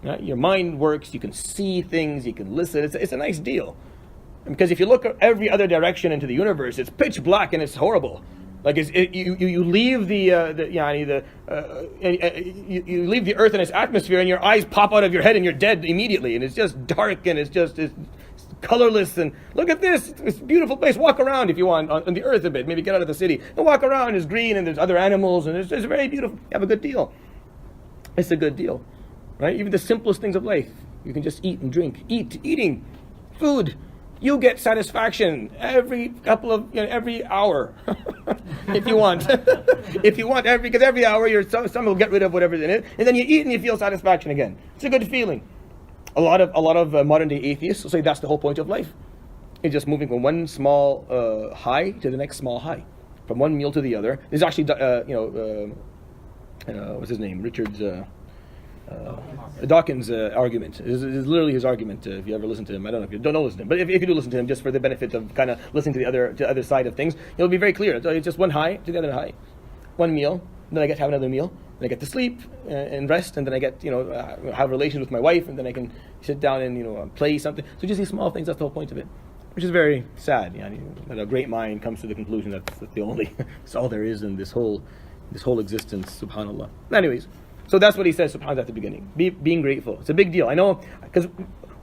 Right? Your mind works. You can see things. You can listen. It's a nice deal. Because if you look at every other direction into the universe, it's pitch black and it's horrible. Like you leave you leave the earth and its atmosphere, and your eyes pop out of your head, and you're dead immediately. And it's just dark, and it's colorless. And look at this beautiful place. Walk around if you want on the earth a bit. Maybe get out of the city and walk around. It's green, and there's other animals, and it's very beautiful. You have a good deal. It's a good deal, right? Even the simplest things of life, you can just eat and drink. Eating, food. You get satisfaction every hour, if you want. Because every hour some will get rid of whatever's in it, and then you eat and you feel satisfaction again. It's a good feeling. A lot of modern day atheists will say that's the whole point of life. It's just moving from one small high to the next small high, from one meal to the other. There's actually what's his name? Richard's. Dawkins' argument is literally his argument. If you ever listen to him, I don't know if you don't listen to him, but if you do listen to him, just for the benefit of kind of listening to the other side of things, it'll be very clear. It's just one high to the other high, one meal, then I get to have another meal, then I get to sleep and rest, and then I get have relations with my wife, and then I can sit down and play something. So just these small things. That's the whole point of it, which is very sad. That a great mind comes to the conclusion that's the only it's all there is in this whole existence. Subhanallah. Anyways. So that's what he says, subhanAllah, at the beginning. Being grateful. It's a big deal. I know, because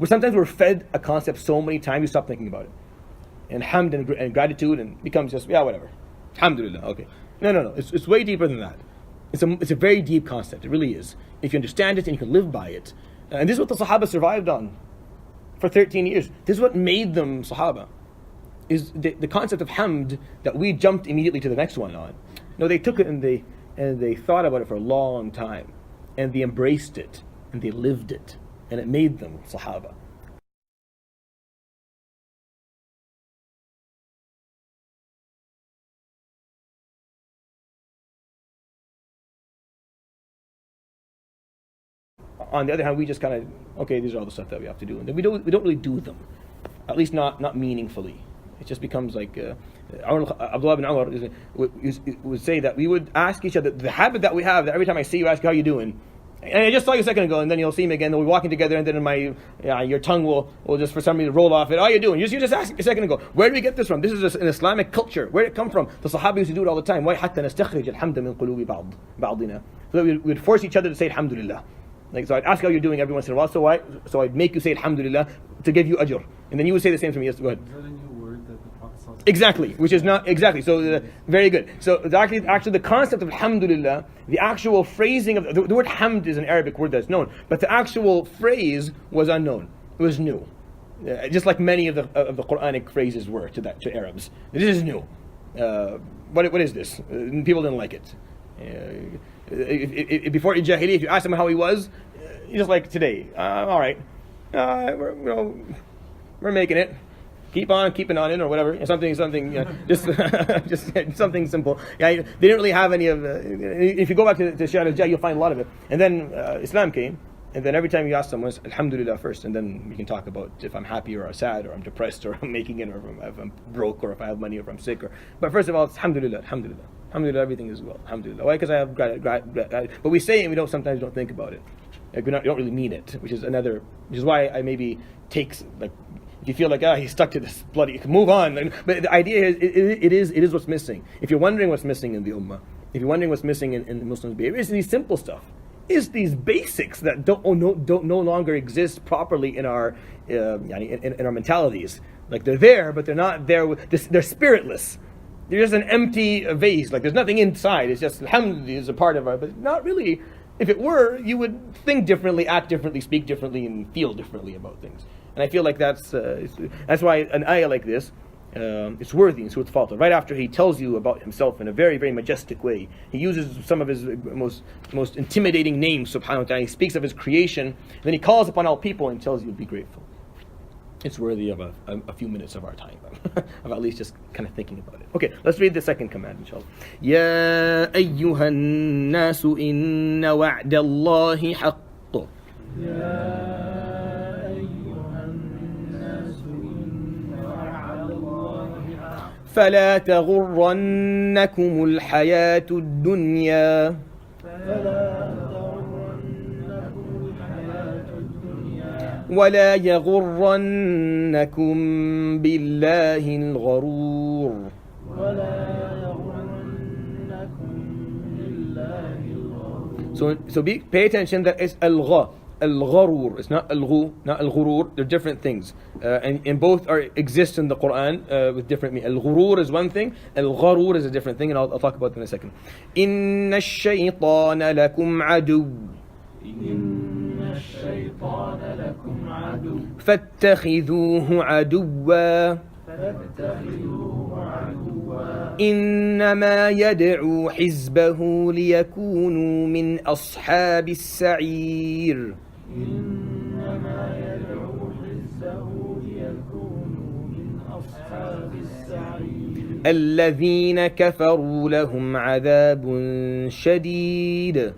sometimes we're fed a concept so many times, you stop thinking about it. And hamd and gratitude and becomes just, whatever. Alhamdulillah, okay. No. It's way deeper than that. It's a very deep concept. It really is. If you understand it and you can live by it. And this is what the Sahaba survived on for 13 years. This is what made them Sahaba. Is the concept of hamd that we jumped immediately to the next one on. No, they took it and they thought about it for a long time, and they embraced it, and they lived it, and it made them Sahaba. On the other hand, we just kind of, these are all the stuff that we have to do, and then we don't really do them, at least not meaningfully. It just becomes like Abdullah bin Umar would say that we would ask each other, the habit that we have, that every time I see you, I ask you how you doing, And I just saw you a second ago, and then you'll see me again, and we'll be walking together, and then your tongue will just for some reason roll off it. How are you doing? You just asked a second ago, where do we get this from? This is an Islamic culture. Where did it come from? The Sahaba used to do it all the time. Why? حتى نستخرج الحمد من قلوب بعضنا. So that we would force each other to say Alhamdulillah. Like, so I'd ask how you're doing every once in a while, so I'd make you say Alhamdulillah to give you ajr. And then you would say the same to me. Yes, go ahead. Is that a new word that the Prophet Exactly, which is not exactly. So very good. So actually the concept of Alhamdulillah, the actual phrasing of the word Hamd is an Arabic word that's known, but the actual phrase was unknown. It was new, just like many of the Quranic phrases were to Arabs. This is new. What is this? People didn't like it. Before in Jahiliyyah, if you asked him how he was, just like today, all right, we're making it. Keep on keeping on in, or whatever. Something, just something simple. Yeah, they didn't really have any of. If you go back to Shah al-Jah, you'll find a lot of it. And then Islam came, and then every time you ask someone, it's Alhamdulillah first, and then we can talk about if I'm happy or sad, or I'm depressed, or I'm making it, or if I'm broke, or if I have money, or if I'm sick. But first of all, it's Alhamdulillah, Alhamdulillah, Alhamdulillah. Everything is well. Alhamdulillah. Why? Because I have gratitude. But we say it, and we sometimes don't think about it. Like we don't really mean it, which is why I maybe takes like. If you feel like he's stuck to this bloody, move on. But the idea is it is what's missing. If you're wondering what's missing in the ummah, if you're wondering what's missing in Muslims' behavior, it's these simple stuff. It's these basics that don't no longer exist properly in our in our mentalities. Like they're there, but they're not there. They're spiritless. They're just an empty vase. Like there's nothing inside. It's just alhamdulillah is a part of our, but not really. If it were, you would think differently, act differently, speak differently, and feel differently about things. And I feel like that's why an ayah like this, it's worthy in Surah Fatir. Right after he tells you about himself in a very, very majestic way, he uses some of his most intimidating names, subhanahu wa ta'ala. He speaks of his creation, and then he calls upon all people and tells you to be grateful. It's worthy of a few minutes of our time, of at least just kind of thinking about it. Okay, let's read the second command, inshallah. Ya ayyuhan nasu inna wa'dallahi haqq. فلا تغرنكم الحياة الدنيا ولا يغرنكم بالله الغرور. So pay attention that it's al-gha. Al-gharur. It's not al-ghu, not al-ghurur. They're different things. And both exist in the Quran with different meanings. Al-ghurur is one thing. Al-gharur is a different thing. And I'll talk about that in a second. إِنَّ الشَّيْطَانَ لَكُمْ عَدُوٌّ فَاتَّخِذُوهُ عَدُوًّا إنما يدعو حزبه ليكونوا من أصحاب السعير. الذين كفروا لهم عذاب شديد.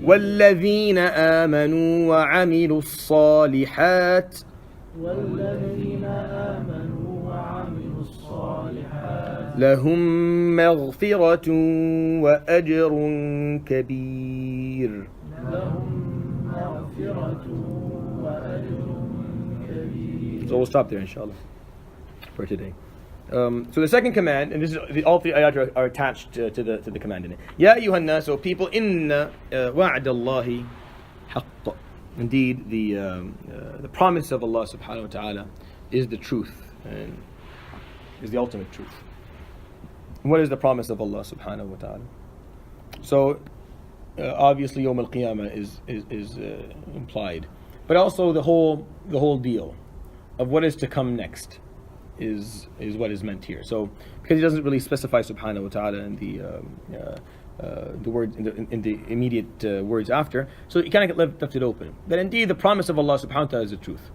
والذين آمنوا وعملوا الصالحات لهم مغفرة وأجر كبير. So we'll stop there, inshallah, for today. So the second command, and this is all three ayat are attached to the command in it. Ya ayyuhan nas, so people, inna wa'dallahi haqq. Indeed, the promise of Allah subhanahu wa ta'ala is the truth, and is the ultimate truth. And what is the promise of Allah subhanahu wa ta'ala? So obviously Yawm al-Qiyamah is implied, but also the whole deal of what is to come next is what is meant here. So because he doesn't really specify subhanahu wa ta'ala in the words in the immediate words after, so he kind of left it open. That indeed the promise of Allah subhanahu wa ta'ala is the truth.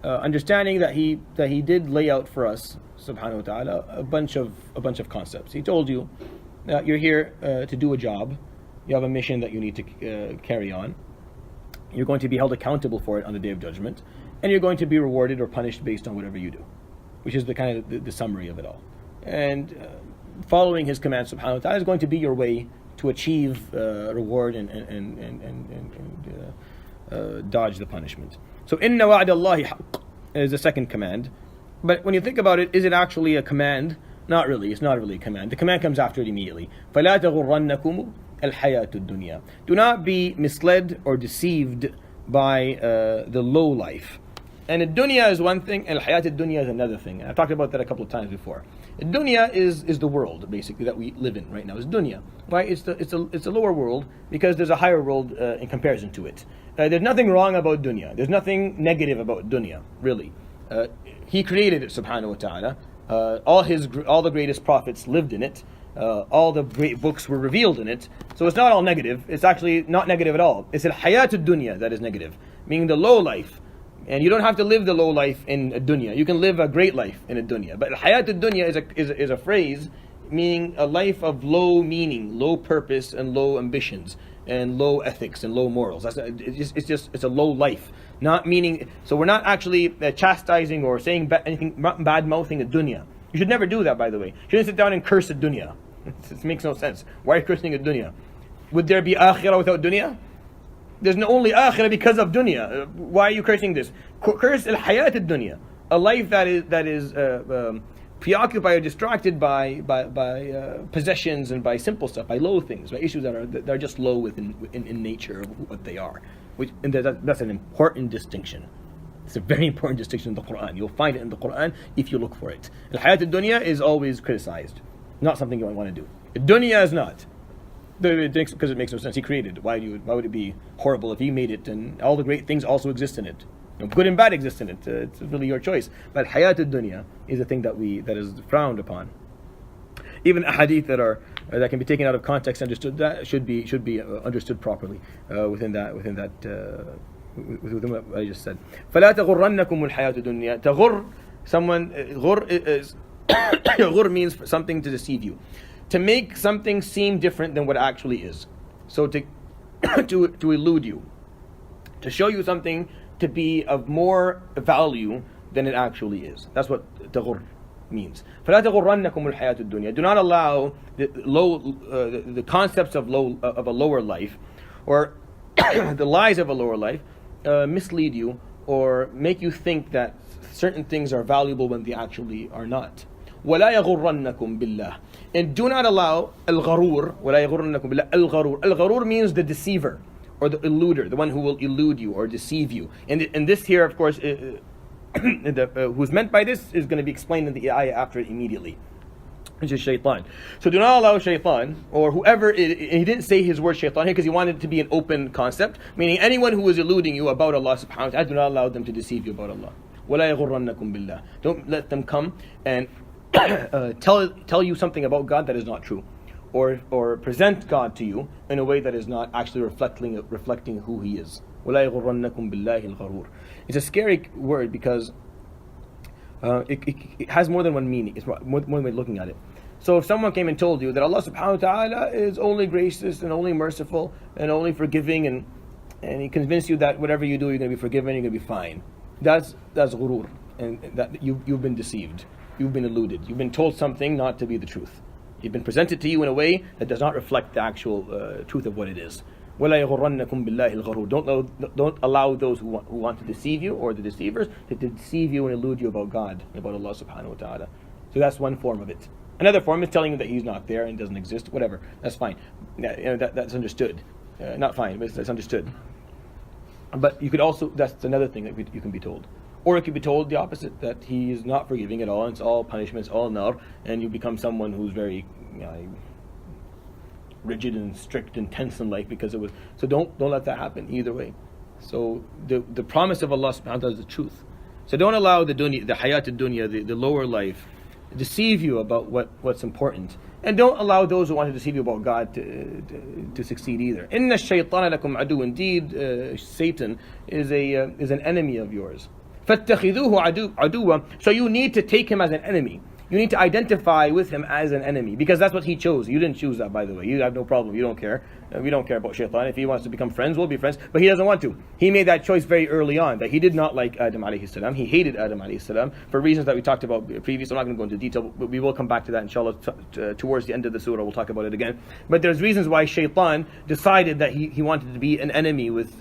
Understanding that he did lay out for us subhanahu wa ta'ala a bunch of concepts. He told you that you're here to do a job. You have a mission that you need to carry on. You're going to be held accountable for it on the Day of Judgment, and you're going to be rewarded or punished based on whatever you do, which is the kind of the summary of it all. And following His commands, subhanahu wa ta'ala, is going to be your way to achieve reward and dodge the punishment. So, inna wa'd Allahi haqq is the second command. But when you think about it, is it actually a command? Not really. It's not really a command. The command comes after it immediately. فَلَا تَغُرَّنَّكُمُ الْحَيَاةُ الدُّنْيَا. Do not be misled or deceived by the low life. And the dunya is one thing, and al-hayat dunya is another thing. I've talked about that a couple of times before. The dunya is the world, basically, that we live in right now. It's dunya. Right? It's a lower world because there's a higher world in comparison to it. There's nothing wrong about dunya. There's nothing negative about dunya, really. He created it, subhanahu wa ta'ala. All the greatest prophets lived in it. All the great books were revealed in it. So it's not all negative. It's actually not negative at all. It's al-hayat dunya that is negative, meaning the low life. And you don't have to live the low life in a dunya. You can live a great life in a dunya. But al-hayat dunya is a phrase meaning a life of low meaning, low purpose, and low ambitions, and low ethics, and low morals. It's a low life. Not meaning, so we're not actually chastising or saying anything bad-mouthing a dunya. You should never do that, by the way. You shouldn't sit down and curse a dunya. It makes no sense. Why are you cursing a dunya? Would there be akhirah without dunya? There's only akhirah because of dunya. Why are you cursing this? Curse al-hayat al-dunya. A life that is preoccupied or distracted by possessions and by simple stuff, by low things, by issues that are just low in nature of what they are. And that's an important distinction. It's a very important distinction in the Quran. You'll find it in the Quran if you look for it. Al-hayat al-dunya is always criticized. Not something you want to do. Dunya is not. Because it makes no sense. He created it. Why would it be horrible if He made it and all the great things also exist in it? Good and bad exist in it. It's really your choice. But hayat al-dunya is a thing that is frowned upon. Even ahadith that can be taken out of context, understood, that should be understood properly within what I just said. فَلَا تَغُرَّنَّكُمُ الْحَيَاةُ الدُّنْيَا. Ghur means something to deceive you, to make something seem different than what it actually is. So to elude you, to show you something to be of more value than it actually is. That's what taghur means. فَلَا تَغُرَّنَّكُمُ الْحَيَاةُ الدُّنْيَا. Do not allow the concepts of a lower life, or the lies of a lower life, mislead you or make you think that certain things are valuable when they actually are not. وَلَا يَغُرَّنَّكُمْ بِاللَّهِ. And do not allow al-gharur. وَلَا يَغُرَّنَّكُمْ بِاللَّهِ. Al-gharur. Al-gharur means the deceiver, or the eluder, the one who will elude you or deceive you. And this here, of course, who's meant by this is going to be explained in the ayah after it immediately, which is shaitan. So do not allow shaitan, or whoever, he didn't say his word shaitan here because he wanted it to be an open concept, meaning anyone who is eluding you about Allah subhanahu wa ta'ala, do not allow them to deceive you about Allah. وَلَا يَغُرَّنَّكُمْ بِاللَّهِ. Don't let them come and tell you something about God that is not true, or present God to you in a way that is not actually reflecting who He is. وَلَا يَغُرَّنَّكُمْ بِاللَّهِ الْغَرُورِ. It's a scary word because it has more than one meaning. It's one way of looking at it. So if someone came and told you that Allah subhanahu wa ta'ala is only gracious and only merciful and only forgiving, and He convinced you that whatever you do you're going to be forgiven, you're going to be fine, that's ghurur, and that you've been deceived, you've been eluded, you've been told something not to be the truth. You've been presented to you in a way that does not reflect the actual truth of what it is. وَلَا يَغُرَّنَّكُمْ بِاللَّهِ الْغَرُورِ. Don't allow those who want to deceive you, or the deceivers, to deceive you and elude you about God, about Allah subhanahu wa ta'ala. So that's one form of it. Another form is telling you that He's not there and doesn't exist, whatever. That's fine. That's understood. Not fine, but that's understood. But you could also, that's another thing that you can be told. Or it could be told the opposite, that He is not forgiving at all, and it's all punishment, it's all nar, and you become someone who's very rigid and strict and tense in life because it was. So don't let that happen either way. So the promise of Allah subhanahu wa ta'ala is the truth. So don't allow the hayat al-dunya, the lower life, deceive you about what's important. And don't allow those who want to deceive you about God to succeed either. Inna ash-shaytana lakum adu. Indeed, Satan is an enemy of yours. فَاتَّخِذُوهُ عَدُوًّا. So you need to take him as an enemy. You need to identify with him as an enemy, because that's what he chose. You didn't choose that, by the way. You have no problem. You don't care. We don't care about shaitan. If he wants to become friends, we'll be friends. But he doesn't want to. He made that choice very early on, that he did not like Adam alayhi salam. He hated Adam alayhi salam for reasons that we talked about previously. I'm not going to go into detail, but we will come back to that, inshallah, towards the end of the surah. We'll talk about it again. But there's reasons why shaitan decided that he wanted to be an enemy with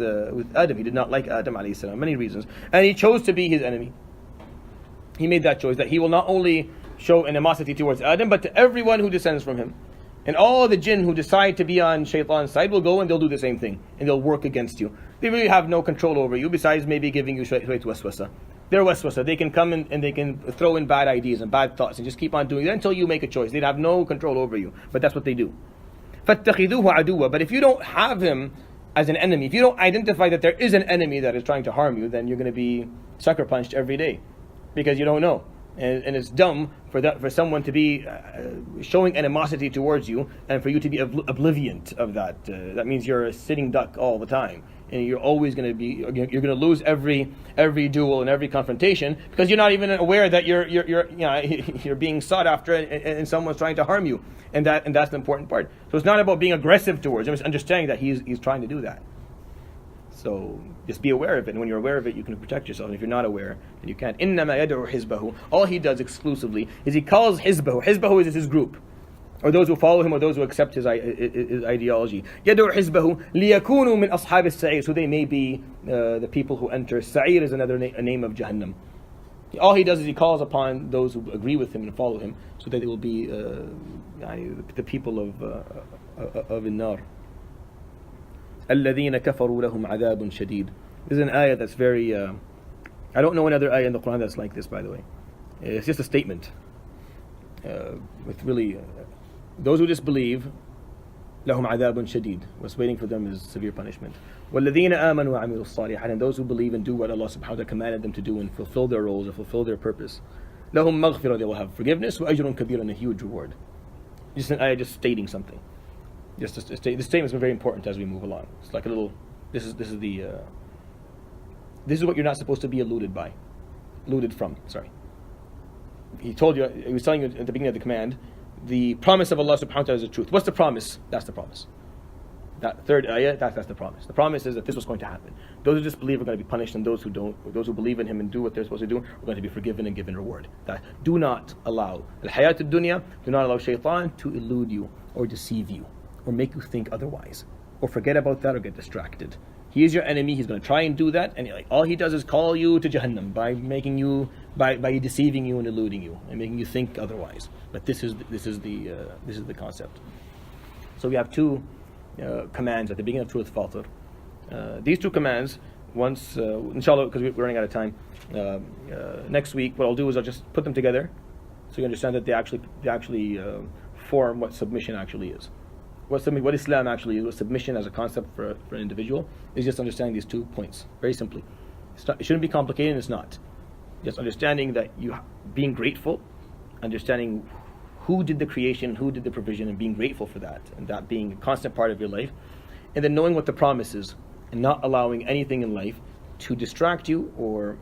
Adam. He did not like Adam alayhi salam. Many reasons. And he chose to be his enemy. He made that choice, that he will not only show animosity towards Adam, but to everyone who descends from him. And all the jinn who decide to be on shaitan's side will go and they'll do the same thing. And they'll work against you. They really have no control over you, besides maybe giving you shayt waswasa. They're waswasa. They can come in and they can throw in bad ideas and bad thoughts and just keep on doing that until you make a choice. They'd have no control over you. But that's what they do. فَاتَّخِذُوهُ عَدُوًّا. But if you don't have him as an enemy, if you don't identify that there is an enemy that is trying to harm you, then you're going to be sucker punched every day. Because you don't know. And it's dumb for someone to be showing animosity towards you and for you to be oblivious of that. That means you're a sitting duck all the time, and you're always going to be. You're going to lose every duel and every confrontation because you're not even aware that you're being sought after and someone's trying to harm you, and that's the important part. So it's not about being aggressive towards him; it's understanding that he's trying to do that. So just be aware of it, and when you're aware of it, you can protect yourself. And if you're not aware, then you can't. إِنَّمَا يَدْعُو حِزْبَهُ. All he does exclusively is he calls Hizbahu. Hizbahu is his group, or those who follow him, or those who accept his ideology. يَدْعُو حِزْبَهُ لِيَكُونُوا مِنْ أَصْحَابِ السَّعِيرِ. So they may be the people who enter. Sa'ir is another a name of Jahannam. All he does is he calls upon those who agree with him and follow him, so that they will be the people of An-Nar. الَّذِينَ كَفَرُوا لَهُمْ عَذَابٌ شَدِيدٌ. This is an ayah that's very... I don't know another ayah in the Quran that's like this, by the way. It's just a statement. With really... those who disbelieve, لَهُمْ عَذَابٌ شَدِيدٌ. What's waiting for them is severe punishment. وَالَّذِينَ آمَنُوا وَعَمِلُوا الصَّالِحَاتِ. And those who believe and do what Allah subhanahu wa ta'ala commanded them to do and fulfill their roles and fulfill their purpose. لَهُمْ مَغْفِرَةٌ. They will have forgiveness. وَأَجْرٌ كَبِيرٌ. And a huge reward. Just an ayah just stating something. Just to state, this statement is very important as we move along. It's like a little. This is what you're not supposed to be eluded from. Sorry. He told you. He was telling you at the beginning of the command, the promise of Allah Subhanahu wa Taala is the truth. What's the promise? That's the promise. That third ayah, that's the promise. The promise is that this was going to happen. Those who disbelieve are going to be punished, and those who don't, those who believe in Him and do what they're supposed to do, are going to be forgiven and given reward. That do not allow al-hayat ad-dunya, do not allow shaitan to elude you or deceive you, or make you think otherwise, or forget about that, or get distracted. He is your enemy. He's going to try and do that, and all he does is call you to Jahannam by deceiving you and eluding you and making you think otherwise. But this is the concept. So we have two commands at the beginning of Surah Fatir. These two commands, once inshallah, because we're running out of time, next week what I'll do is I'll just put them together, so you understand that they actually form what submission actually is. What Islam actually is, what submission as a concept for an individual is, just understanding these 2 points very simply. It shouldn't be complicated, and it's not. Just understanding that being grateful, understanding who did the creation, who did the provision, and being grateful for that, and that being a constant part of your life, and then knowing what the promise is, and not allowing anything in life to distract you or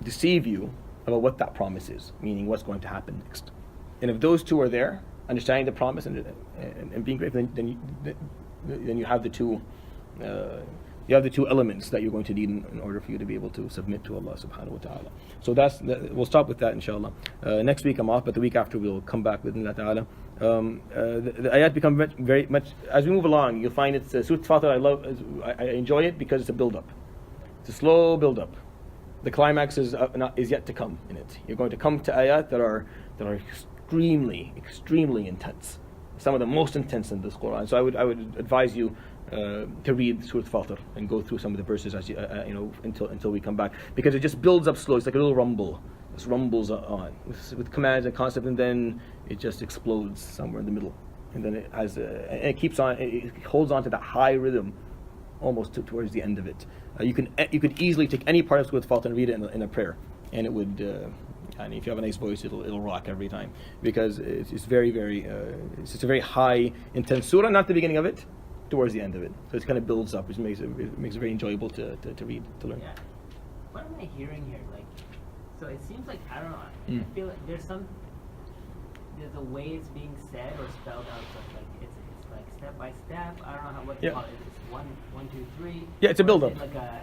deceive you about what that promise is, meaning what's going to happen next. And if those two are there, understanding the promise and being grateful, then you have the two elements that you're going to need in order for you to be able to submit to Allah subhanahu wa ta'ala. So we'll stop with that inshallah. Next week I'm off, but the week after we'll come back with Allah ta'ala. The ayat become very much, as we move along, you'll find it's Surah Fatir. I enjoy it because it's a build-up. It's a slow build-up. The climax is yet to come in it. You're going to come to ayat that are extremely intense. Some of the most intense in this Quran. So I would advise you to read Surah Fatir and go through some of the verses as until we come back, because it just builds up slow. It's like a little rumble. It just rumbles on with commands and concepts, and then it just explodes somewhere in the middle, and then it keeps on. It holds on to that high rhythm almost towards the end of it. You could easily take any part of Surah Fatir and read it in a prayer, and it would. And if you have a nice voice, it'll rock every time, because it's very it's just a very high intense surah. Not the beginning of it, towards the end of it. So it kind of builds up, which makes it very enjoyable to read, to learn. Yeah. What am I hearing here? Like, So it seems like, I don't know, I feel like there's a way it's being said or spelled out, so like it's like step by step. I don't know what to call it. It's one, two, three. Yeah, it's a build-up. Like a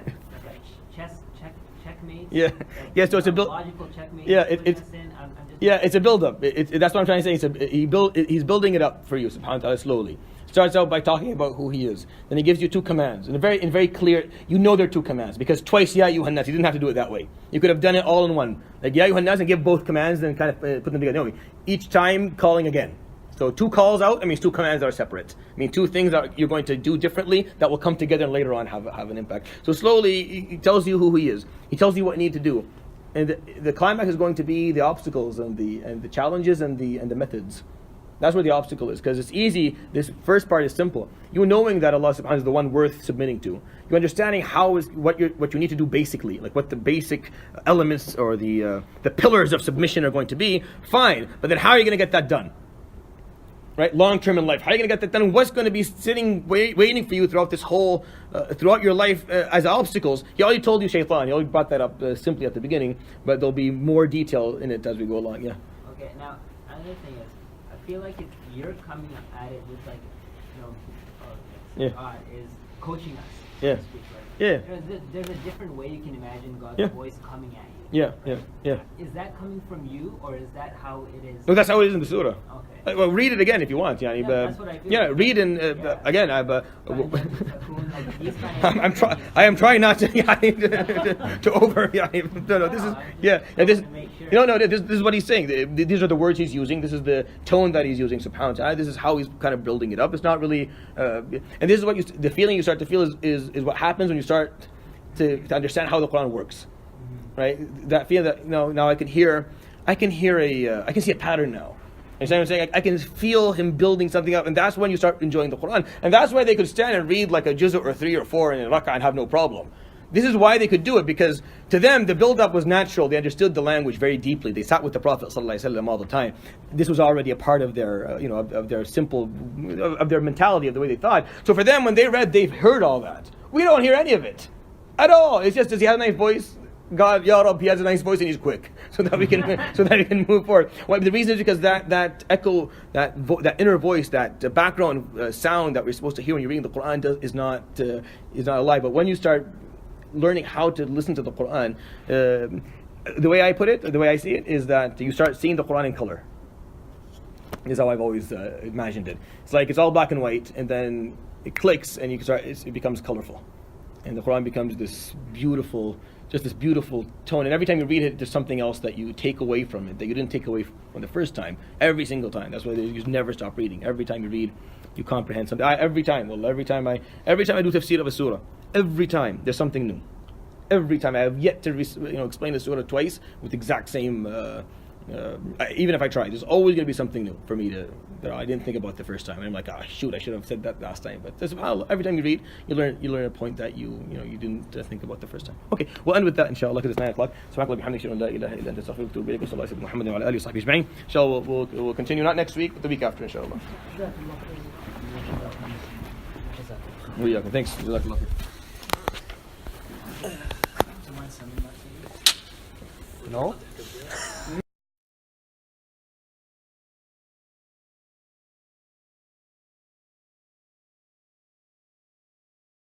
checkmate. Yeah, like, yeah. So it's a logical checkmate. Yeah, it's a build-up. That's what I'm trying to say. He's building it up for you, subhanahu wa ta'ala, slowly. Starts out by talking about who he is. Then he gives you two commands. And very clear, you know there are two commands. Because twice, Ya Ayyuhan Nas, you didn't have to do it that way. You could have done it all in one. Like Ya Ayyuhan Nas and give both commands, then kind of put them together. No, each time calling again. So two calls out, that means two commands that are separate. I mean, two things that you're going to do differently that will come together and later on have an impact. So slowly, he tells you who he is. He tells you what you need to do. And the climax is going to be the obstacles and the challenges and the methods. That's where the obstacle is, because it's easy. This first part is simple. You knowing that Allah subhanahu wa ta'ala is the one worth submitting to. You understanding what you need to do basically, like what the basic elements or the pillars of submission are going to be, fine. But then how are you going to get that done? Right? Long term in life. How are you going to get that done? What's going to be sitting, waiting for you throughout this whole, throughout your life as obstacles? He already told you shaitan. He already brought that up simply at the beginning, but there'll be more detail in it as we go along. Yeah. Okay, now, another thing is, I feel like if you're coming at it with like, God is coaching us. Yeah. Speak, right? Yeah. There's a different way you can imagine God's voice coming at you. Yeah, right? yeah. Is that coming from you, or is that how it is? No, that's how it is in the surah. Okay. Well, read it again if you want. Yeah, that's what I feel. Yeah, read and again. I am trying not to to over. No. This is This is what he's saying. These are the words he's using. This is the tone that he's using. Subhanahu wa ta'ala. This is how he's kind of building it up. It's not really. And this is what the feeling you start to feel is what happens when you start to understand how the Quran works. Right, that feeling that now I can see a pattern now. You understand what I'm saying? I can feel him building something up, and that's when you start enjoying the Quran. And that's why they could stand and read like a juz' or 3 or 4 in a rak'ah and have no problem. This is why they could do it, because to them the build-up was natural. They understood the language very deeply. They sat with the Prophet ﷺ all the time. This was already a part of their, of their simple, of their mentality, of the way they thought. So for them, when they read, they've heard all that. We don't hear any of it at all. It's just, does he have a nice voice? God, Ya Rab, he has a nice voice and he's quick, so that we can move forward. Well, the reason is because that echo, that inner voice, that background sound that we're supposed to hear when you're reading the Quran is not alive. But when you start learning how to listen to the Quran, the way I put it, the way I see it, is that you start seeing the Quran in color. Is how I've always imagined it. It's like it's all black and white, and then it clicks, and it becomes colorful, and the Quran becomes this beautiful tone. And every time you read it, there's something else that you take away from it that you didn't take away from the first time. Every single time. That's why you just never stop reading. Every time you read, you comprehend something. Every time I do tafseer of a surah, every time there's something new. Every time I have yet to explain the surah twice with the exact same. Even if I try, there's always going to be something new for me that I didn't think about the first time. And I'm like, shoot, I should have said that last time. But subhanAllah, every time you read, you learn a point that you didn't think about the first time. Okay, we'll end with that inshallah, because it's 9 o'clock. Inshallah, we'll continue not next week, but the week after, inshallah. Thanks. No?